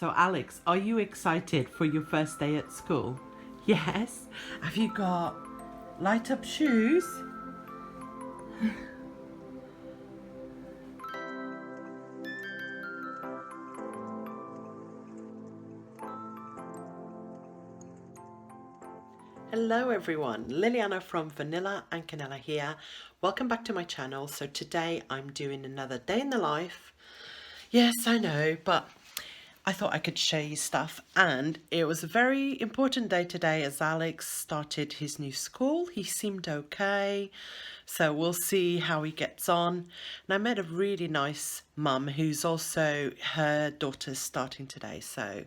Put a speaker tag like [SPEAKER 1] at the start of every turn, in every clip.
[SPEAKER 1] So Alex, are you excited for your first day at school? Yes? Have you got light up shoes? Hello everyone, Liliana from Vanilla and Canela here. Welcome back to my channel. So today I'm doing another day in the life. Yes, I know, but I thought I could show you stuff, and it was a very important day today as Alex started his new school. He seemed okay, so we'll see how he gets on. And I met a really nice mum who's also, her daughter's starting today, so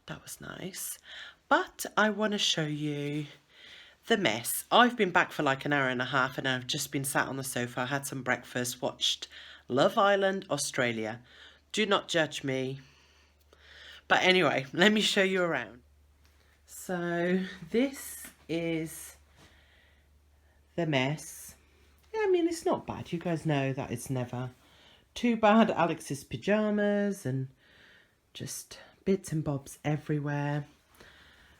[SPEAKER 1] that was nice. But I want to show you the mess. I've been back for like an hour and a half and I've just been sat on the sofa, had some breakfast, watched Love Island Australia. Do not judge me. But anyway, let me show you around. So this is the mess. Yeah, I mean, it's not bad. You guys know that it's never too bad. Alex's pajamas and just bits and bobs everywhere.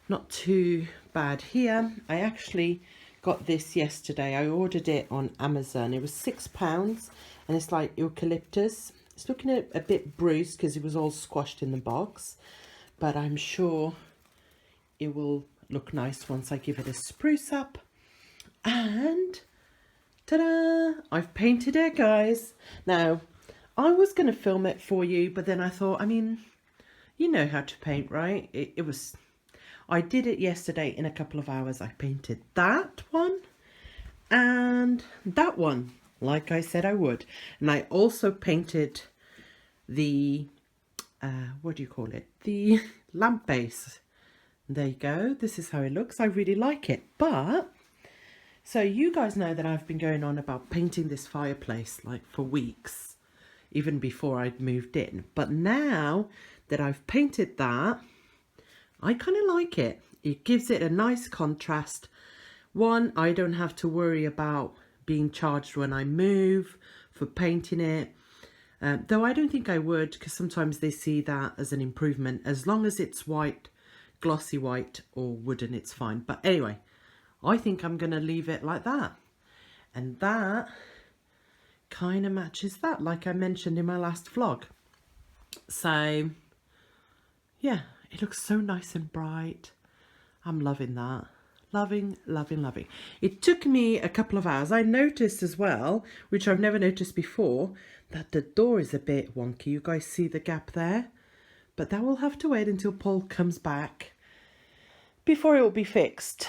[SPEAKER 1] Not too bad here. I actually got this yesterday. I ordered it on Amazon. It was £6 and it's like eucalyptus. It's looking a bit bruised because it was all squashed in the box, but I'm sure it will look nice once I give it a spruce up. And ta-da! I've painted it, guys. Now, I was going to film it for you, but then I thought, I mean, you know how to paint, right? I did it yesterday in a couple of hours. I painted that one and that one, like I said I would. And I also painted the, what do you call it? The lamp base. There you go. This is how it looks. I really like it. But, so you guys know that I've been going on about painting this fireplace like for weeks, even before I'd moved in. But now that I've painted that, I kind of like it. It gives it a nice contrast. One, I don't have to worry about being charged when I move for painting it. Though I don't think I would, because sometimes they see that as an improvement. As long as it's white, glossy white or wooden, it's fine. But anyway, I think I'm going to leave it like that. And that kind of matches that, like I mentioned in my last vlog. So, yeah. It looks so nice and bright. I'm loving that. Loving, loving, loving. It took me a couple of hours. I noticed as well, which I've never noticed before, that the door is a bit wonky. You guys see the gap there? But that will have to wait until Paul comes back before it will be fixed.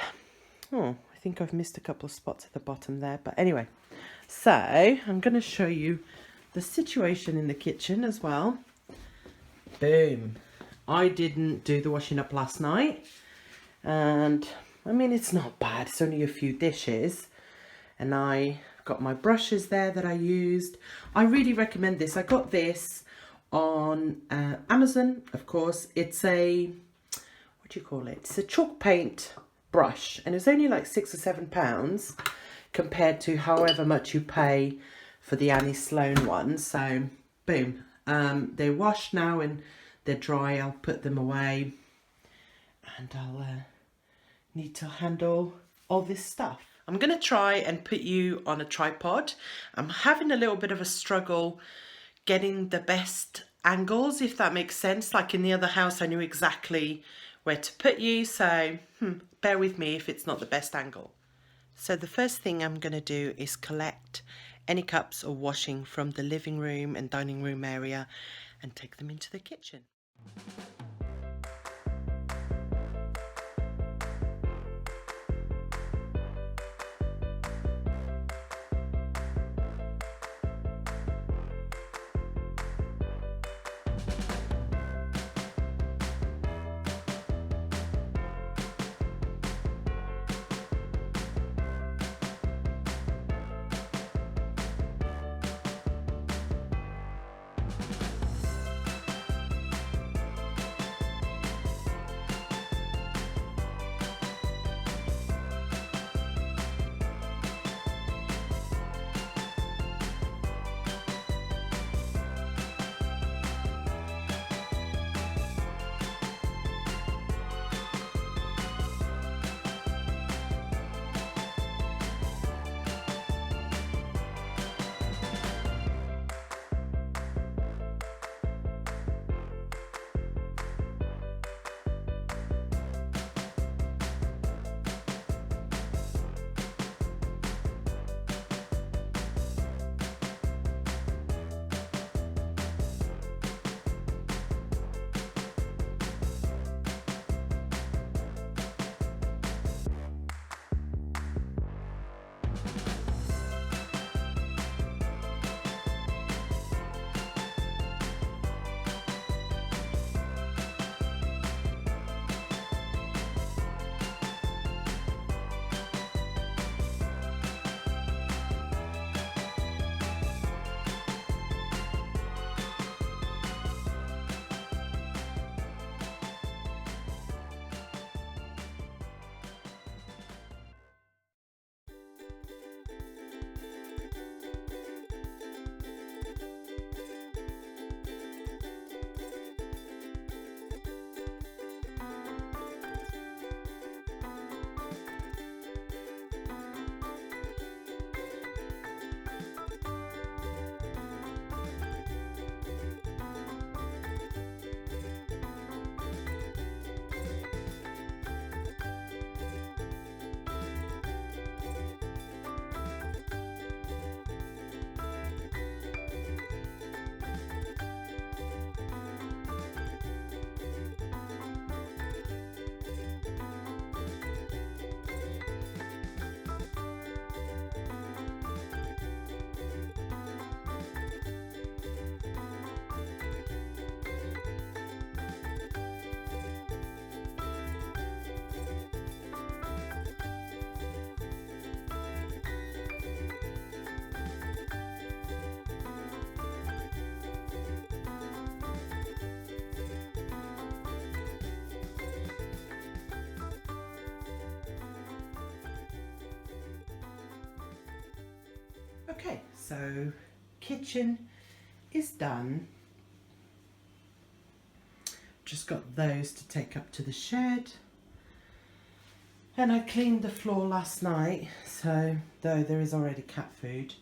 [SPEAKER 1] Oh, I think I've missed a couple of spots at the bottom there. But anyway, so I'm going to show you the situation in the kitchen as well. Boom. I didn't do the washing up last night, and I mean, it's not bad. It's only a few dishes, and I got my brushes there that I used. I really recommend this. I got this on Amazon, of course. It's a, what do you call it? It's a chalk paint brush, and it's only like £6 or £7 compared to however much you pay for the Annie Sloan one. So, boom. They're washed now and they're dry. I'll put them away, and I'll need to handle all this stuff. I'm going to try and put you on a tripod. I'm having a little bit of a struggle getting the best angles, if that makes sense. Like in the other house, I knew exactly where to put you, so bear with me if it's not the best angle. So the first thing I'm going to do is collect any cups or washing from the living room and dining room area and take them into the kitchen. So kitchen is done. Just got those to take up to the shed. And I cleaned the floor last night, so though there is already cat food.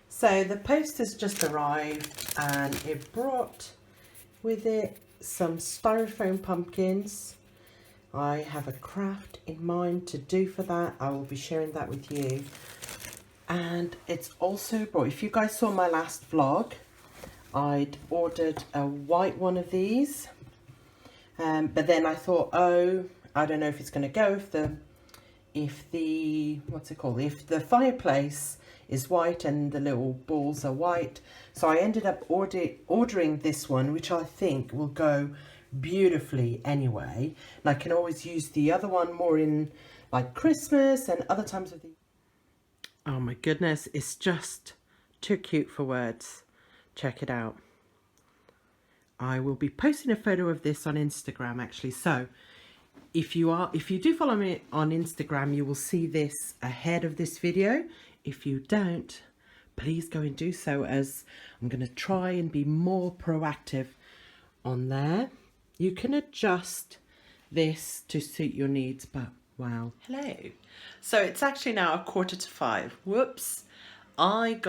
[SPEAKER 1] So the post has just arrived and it brought with it some styrofoam pumpkins. I have a craft in mind to do for that. I will be sharing that with you. And it's also brought, if you guys saw my last vlog, I'd ordered a white one of these. But then I thought, oh, I don't know if it's going to go if the what's it called? If the fireplace is white and the little balls are white. So I ended up ordering this one, which I think will go beautifully anyway. And I can always use the other one more in like Christmas and other times of the... Oh my goodness, it's just too cute for words. Check it out. I will be posting a photo of this on Instagram actually. So if you do follow me on Instagram, you will see this ahead of this video. If you don't, please go and do so, as I'm going to try and be more proactive on there. You can adjust this to suit your needs, but wow. Hello. So it's actually now 5:15. Whoops. I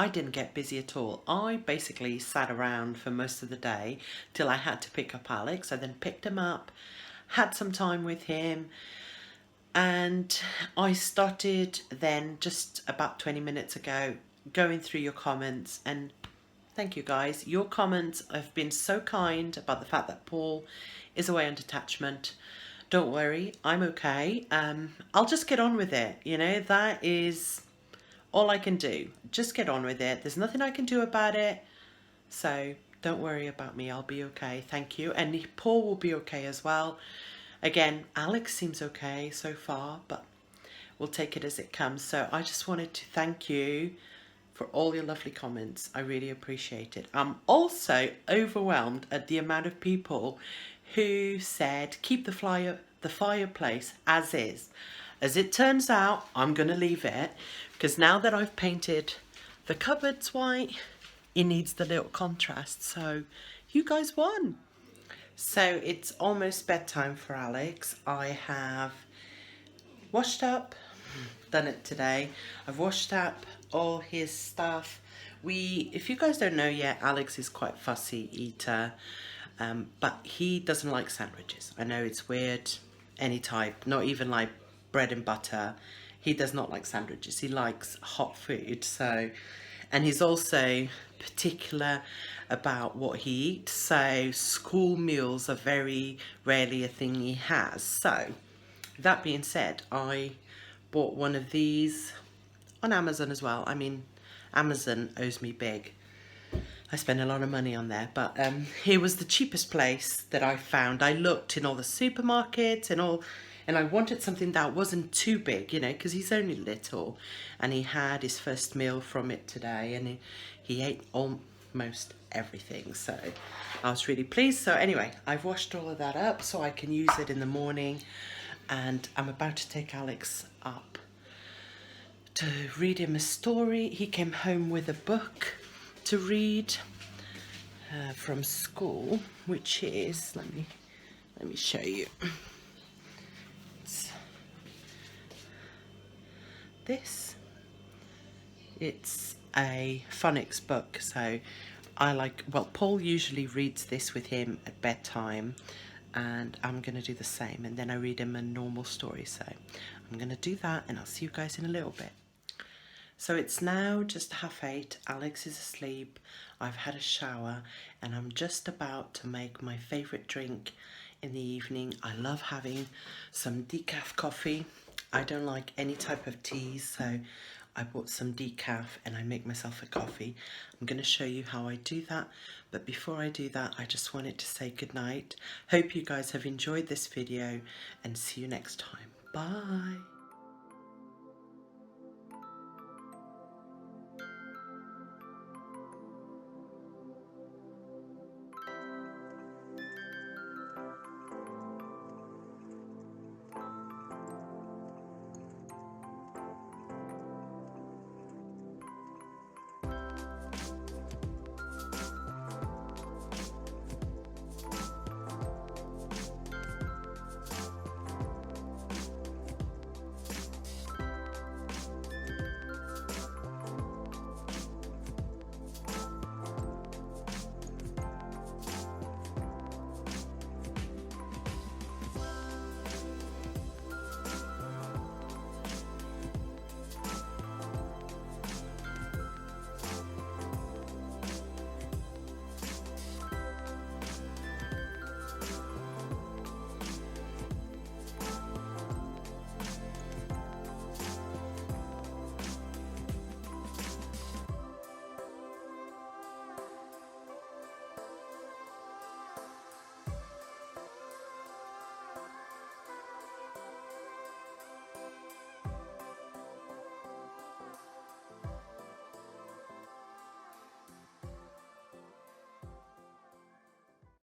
[SPEAKER 1] didn't get busy at all. I basically sat around for most of the day till I had to pick up Alex. I then picked him up, had some time with him, and I started then just about 20 minutes ago going through your comments, and thank you guys. Your comments have been so kind about the fact that Paul is away on detachment. Don't worry, I'm okay. I'll just get on with it. You know, that is all I can do. Just get on with it. There's nothing I can do about it. So don't worry about me. I'll be okay. Thank you. And Paul will be okay as well. Again, Alex seems okay so far, but we'll take it as it comes. So I just wanted to thank you for all your lovely comments. I really appreciate it. I'm also overwhelmed at the amount of people who said keep the fireplace as is. As it turns out, I'm going to leave it, because now that I've painted the cupboards white, it needs the little contrast. So you guys won. So it's almost bedtime for Alex. I have washed up, done it today. I've washed up all his stuff. If you guys don't know yet, Alex is quite fussy eater, but he doesn't like sandwiches. I know it's weird, any type, not even like bread and butter. He does not like sandwiches. He likes hot food. So, and he's also particular about what he eats. So school meals are very rarely a thing he has. So that being said, I bought one of these on Amazon as well. I mean, Amazon owes me big. I spend a lot of money on there, but it was the cheapest place that I found. I looked in all the supermarkets and I wanted something that wasn't too big, you know, because he's only little, and he had his first meal from it today, and he ate almost everything, so I was really pleased. So anyway, I've washed all of that up so I can use it in the morning, and I'm about to take Alex up to read him a story. He came home with a book to read from school, which is, let me show you. It's a phonics book, so Paul usually reads this with him at bedtime, and I'm going to do the same, and then I read him a normal story. So I'm going to do that, and I'll see you guys in a little bit. So it's now just 8:30, Alex is asleep, I've had a shower, and I'm just about to make my favourite drink in the evening. I love having some decaf coffee. I don't like any type of teas, so I bought some decaf and I make myself a coffee. I'm going to show you how I do that, but before I do that, I just wanted to say goodnight. Hope you guys have enjoyed this video, and see you next time. Bye.